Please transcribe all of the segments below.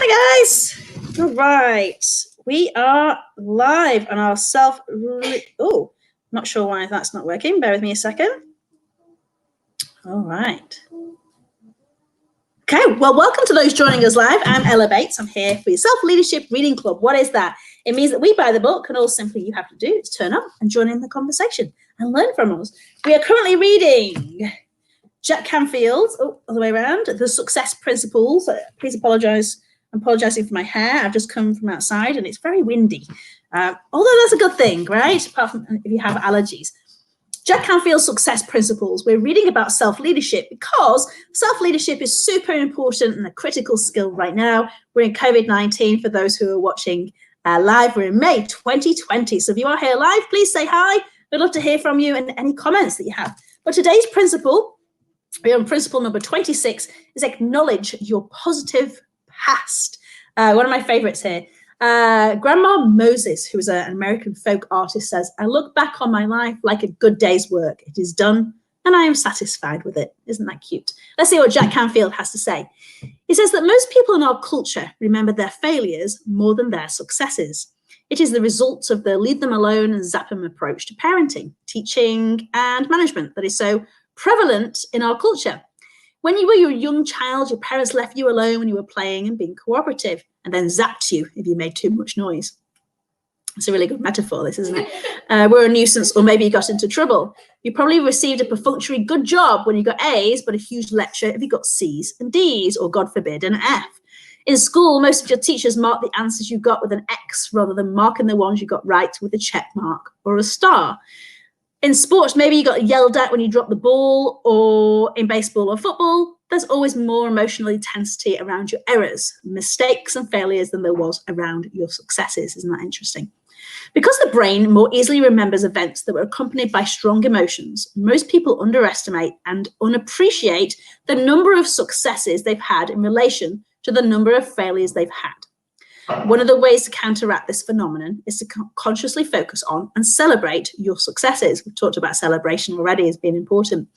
Hi guys. All right. We are live on our not sure why that's not working. Bear with me a second. All right. Okay, well, welcome to those joining us live. I'm Ella Bates. I'm here for your Self-Leadership Reading Club. What is that? It means that we buy the book, and all simply you have to do is turn up and join in the conversation and learn from us. We are currently reading Jack Canfields, all the way around, The Success Principles. Please apologise. I'm apologising for my hair. I've just come from outside and it's very windy. Although that's a good thing, right? Apart from if you have allergies. Jack Canfield's Success Principles. We're reading about self-leadership because self-leadership is super important and a critical skill right now. We're in COVID-19 for those who are watching live. We're in May 2020. So if you are here live, please say hi. We'd love to hear from you and any comments that you have. But today's principle, we're on principle number 26, is acknowledge your positive past. One of my favorites here. Grandma Moses, who is an American folk artist, says, I look back on my life like a good day's work. It is done and I am satisfied with it. Isn't that cute? Let's see what Jack Canfield has to say. He says that most people in our culture remember their failures more than their successes. It is the result of the leave them alone and zap them approach to parenting, teaching and management that is so prevalent in our culture. When you were a young child, your parents left you alone when you were playing and being cooperative, and then zapped you if you made too much noise. It's a really good metaphor, this, isn't it? We're a nuisance, or maybe you got into trouble. You probably received a perfunctory good job when you got A's, but a huge lecture if you got C's and D's, or God forbid, an F. In school, most of your teachers marked the answers you got with an X rather than marking the ones you got right with a check mark or a star. In sports, maybe you got yelled at when you dropped the ball, or in baseball or football, there's always more emotional intensity around your errors, mistakes and failures than there was around your successes. Isn't that interesting? Because the brain more easily remembers events that were accompanied by strong emotions, most people underestimate and unappreciate the number of successes they've had in relation to the number of failures they've had. One of the ways to counteract this phenomenon is to consciously focus on and celebrate your successes. We've talked about celebration already as being important.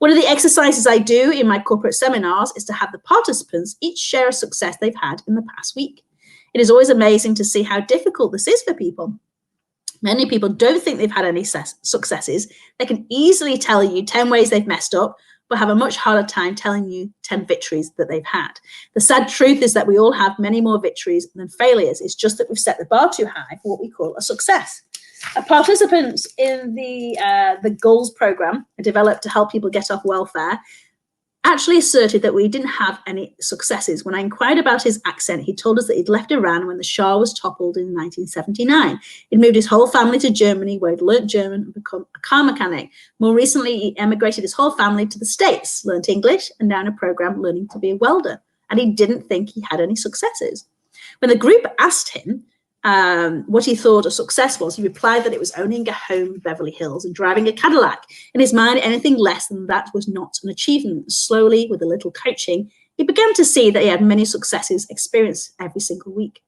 One of the exercises I do in my corporate seminars is to have the participants each share a success they've had in the past week. It is always amazing to see how difficult this is for people. Many people don't think they've had any successes. They can easily tell you 10 ways they've messed up, but have a much harder time telling you 10 victories that they've had. The sad truth is that we all have many more victories than failures. It's just that we've set the bar too high for what we call a success. Participants in the goals program developed to help people get off welfare actually asserted that we didn't have any successes. When I inquired about his accent, he told us that he'd left Iran when the Shah was toppled in 1979. He'd moved his whole family to Germany, where he'd learnt German and become a car mechanic. More recently, he emigrated his whole family to the States, learnt English, and now in a program learning to be a welder. And he didn't think he had any successes. When the group asked him what he thought a success was, he replied that it was owning a home in Beverly Hills and driving a Cadillac. In his mind, anything less than that was not an achievement. Slowly, with a little coaching, he began to see that he had many successes experienced every single week.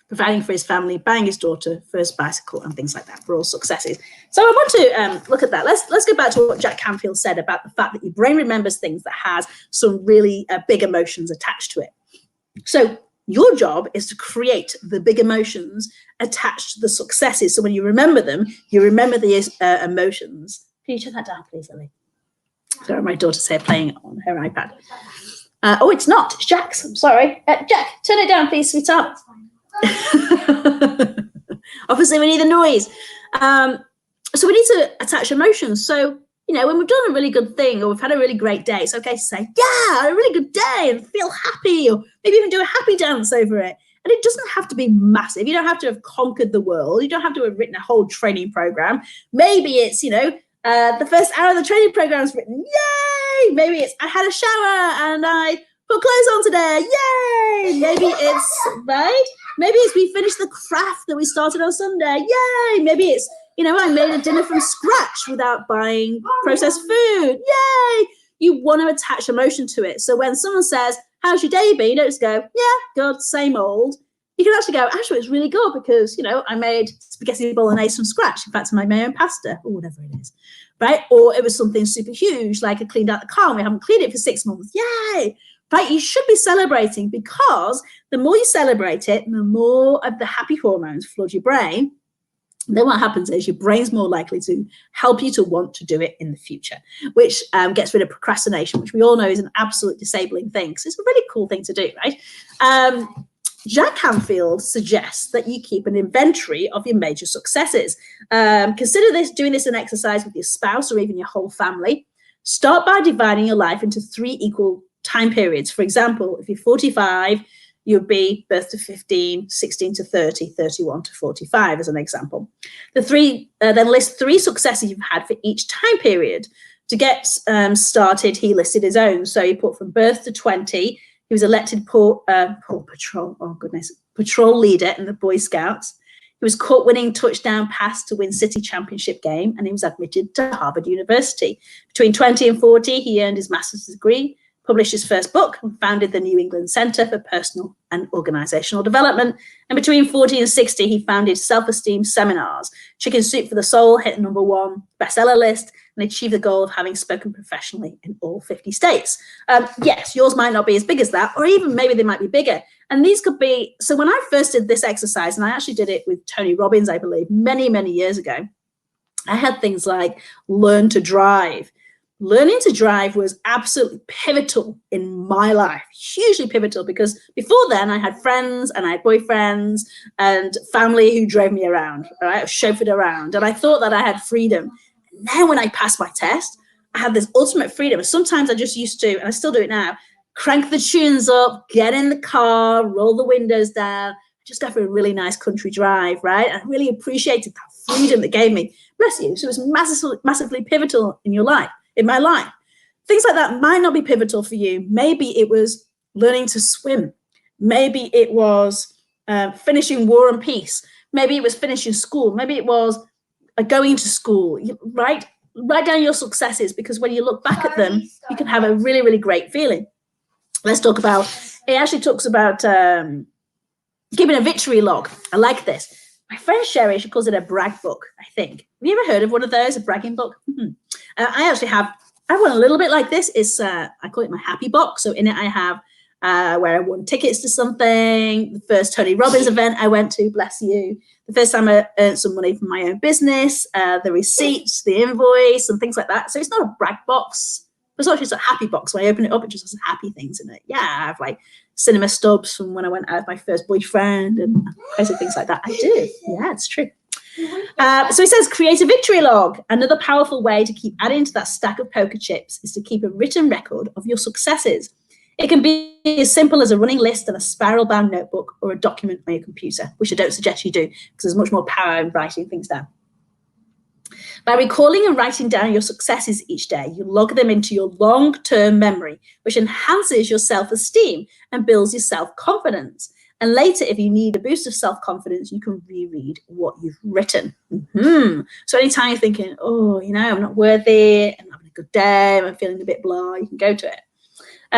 Providing for his family, buying his daughter first bicycle, and things like that were all successes. So I want to look at that. Let's go back to what Jack Canfield said about the fact that your brain remembers things that has some really big emotions attached to it. So your job is to create the big emotions attached to the successes. So when you remember them, you remember the emotions. Can you turn that down, please, Ellie? Sorry, my daughter's here playing on her iPad. Oh, it's not. It's Jack's. I'm sorry. Jack, turn it down, please, sweetheart. Obviously, we need the noise. So we need to attach emotions. So, you know, when we've done a really good thing or we've had a really great day, it's okay to say, yeah, a really good day, and feel happy, or maybe even do a happy dance over it. And it doesn't have to be massive. You don't have to have conquered the world. You don't have to have written a whole training program. Maybe it's, you know, the first hour of the training program is written, yay! Maybe it's, I had a shower and I put clothes on today, yay! Maybe it's, right? Maybe it's we finished the craft that we started on Sunday, yay! Maybe it's, you know, I made a dinner from scratch without buying processed food. Yay! You want to attach emotion to it. So when someone says, how's your day been? You don't just go, yeah, good, same old. You can actually go, actually, it's really good because, you know, I made spaghetti bolognese from scratch. In fact, I made my own pasta or whatever it is, right? Or it was something super huge, like I cleaned out the car and we haven't cleaned it for 6 months. Yay! Right? You should be celebrating, because the more you celebrate it, the more of the happy hormones flood your brain. Then what happens is your brain's more likely to help you to want to do it in the future, which gets rid of procrastination, which we all know is an absolute disabling thing. So it's a really cool thing to do, right? Jack Canfields suggests that you keep an inventory of your major successes. Consider doing this an exercise with your spouse or even your whole family. Start by dividing your life into 3 equal time periods. For example, if you're 45, you'd be birth to 15, 16 to 30, 31 to 45 as an example. Then list 3 successes you've had for each time period. To get started, he listed his own. So he put from birth to 20, he was elected patrol leader in the Boy Scouts. He was caught winning touchdown pass to win city championship game, and he was admitted to Harvard University. Between 20 and 40, he earned his master's degree, published his first book, and founded the New England Center for Personal and Organizational Development. And between 40 and 60, he founded self-esteem seminars. Chicken Soup for the Soul hit #1 bestseller list and achieved the goal of having spoken professionally in all 50 states. Yes, yours might not be as big as that, or even maybe they might be bigger. And these could be, so when I first did this exercise, and I actually did it with Tony Robbins, I believe, many, many years ago, I had things like learn to drive. Learning to drive was absolutely pivotal in my life, hugely pivotal, because before then I had friends and I had boyfriends and family who drove me around, right? I was chauffeured around, and I thought that I had freedom. Now when I passed my test, I had this ultimate freedom. Sometimes I just used to, and I still do it now, crank the tunes up, get in the car, roll the windows down, just go for a really nice country drive, right? And I really appreciated that freedom that gave me. Bless you. So it was massively pivotal in your life. In my life. Things like that might not be pivotal for you. Maybe it was learning to swim. Maybe it was finishing War and Peace. Maybe it was finishing school. Maybe it was going to school, right? Write down your successes, because when you look back at them, you can have a really, really great feeling. Let's talk about, it actually talks about keeping a victory log. I like this. My friend Sherry, she calls it a brag book, I think. Have you ever heard of one of those, a bragging book? I actually have, I have one a little bit like this. It's, I call it my happy box. So in it I have where I won tickets to something, the first Tony Robbins event I went to, bless you, the first time I earned some money from my own business, the receipts, the invoice, and things like that. So it's not a brag box. It's actually just a happy box. When I open it up, it just has happy things in it. Yeah, I have like cinema stubs from when I went out with my first boyfriend and crazy things like that. I do. Yeah, it's true. So it says, create a victory log. Another powerful way to keep adding to that stack of poker chips is to keep a written record of your successes. It can be as simple as a running list in a spiral-bound notebook or a document on your computer, which I don't suggest you do, because there's much more power in writing things down. By recalling and writing down your successes each day, you log them into your long-term memory, which enhances your self-esteem and builds your self-confidence. And later, if you need a boost of self-confidence, you can reread what you've written. So anytime you're thinking, oh, you know, I'm not worthy, I'm having a good day, I'm feeling a bit blah, you can go to it.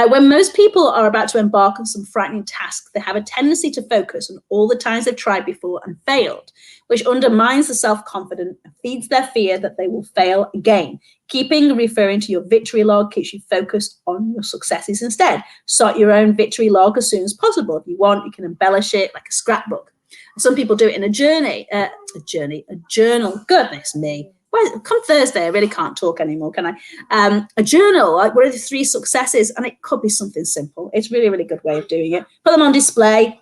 When most people are about to embark on some frightening task, they have a tendency to focus on all the times they've tried before and failed, which undermines the self-confidence and feeds their fear that they will fail again. Keeping and referring to your victory log keeps you focused on your successes instead. Start your own victory log as soon as possible. If you want, you can embellish it like a scrapbook. Some people do it in a journal. Goodness me. Well, come Thursday, I really can't talk anymore, can I? A journal, like what are the 3 successes? And it could be something simple. It's really, really good way of doing it. Put them on display.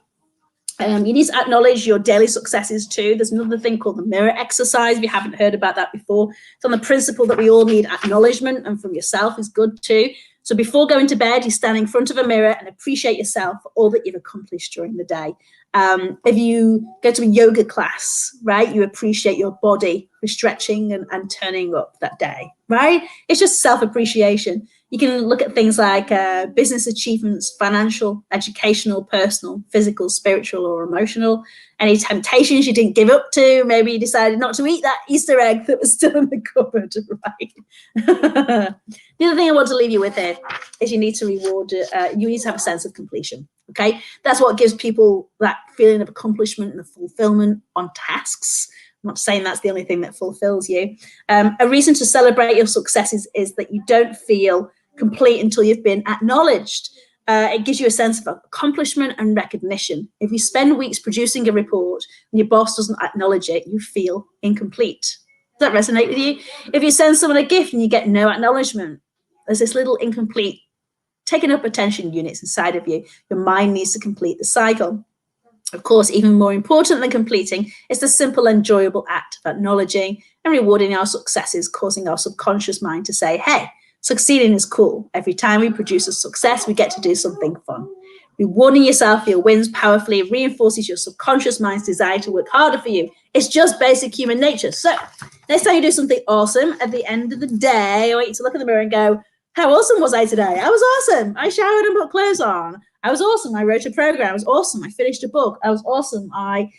You need to acknowledge your daily successes too. There's another thing called the mirror exercise. If you haven't heard about that before, it's on the principle that we all need acknowledgement, and from yourself is good too. So before going to bed, you stand in front of a mirror and appreciate yourself for all that you've accomplished during the day. If you go to a yoga class, right, you appreciate your body for stretching and turning up that day, right? It's just self-appreciation. You can look at things like business achievements, financial, educational, personal, physical, spiritual, or emotional. Any temptations you didn't give up to. Maybe you decided not to eat that Easter egg that was still in the cupboard, right? The other thing I want to leave you with here is you need to you need to have a sense of completion, Okay, that's what gives people that feeling of accomplishment and the fulfillment on tasks. I'm not saying that's the only thing that fulfills you. A reason to celebrate your successes is that you don't feel complete until you've been acknowledged. It gives you a sense of accomplishment and recognition. If you spend weeks producing a report and your boss doesn't acknowledge it, you feel incomplete. Does that resonate with you? If you send someone a gift and you get no acknowledgement, there's this little incomplete taking up attention units inside of you. Your mind needs to complete the cycle. Of course, even more important than completing is the simple, enjoyable act of acknowledging and rewarding our successes, causing our subconscious mind to say, hey, succeeding is cool. Every time we produce a success, we get to do something fun. Rewarding yourself for your wins powerfully reinforces your subconscious mind's desire to work harder for you. It's just basic human nature. So next time you do something awesome, at the end of the day, I want you to look in the mirror and go, how awesome was I today? I was awesome. I showered and put clothes on. I was awesome. I wrote a program. I was awesome. I finished a book. I was awesome. I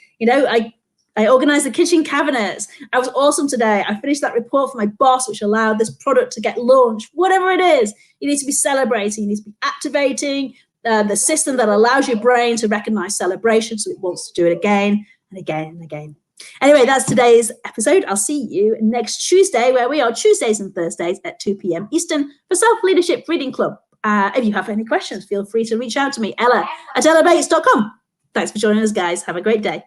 organized the kitchen cabinets. I was awesome today. I finished that report for my boss, which allowed this product to get launched. Whatever it is, you need to be celebrating. You need to be activating the system that allows your brain to recognize celebration, so it wants to do it again and again and again. Anyway, that's today's episode. I'll see you next Tuesday, where we are Tuesdays and Thursdays at 2 p.m. Eastern for Self-Leadership Reading Club. If you have any questions, feel free to reach out to me, Ella@ellabates.com. Thanks for joining us, guys. Have a great day.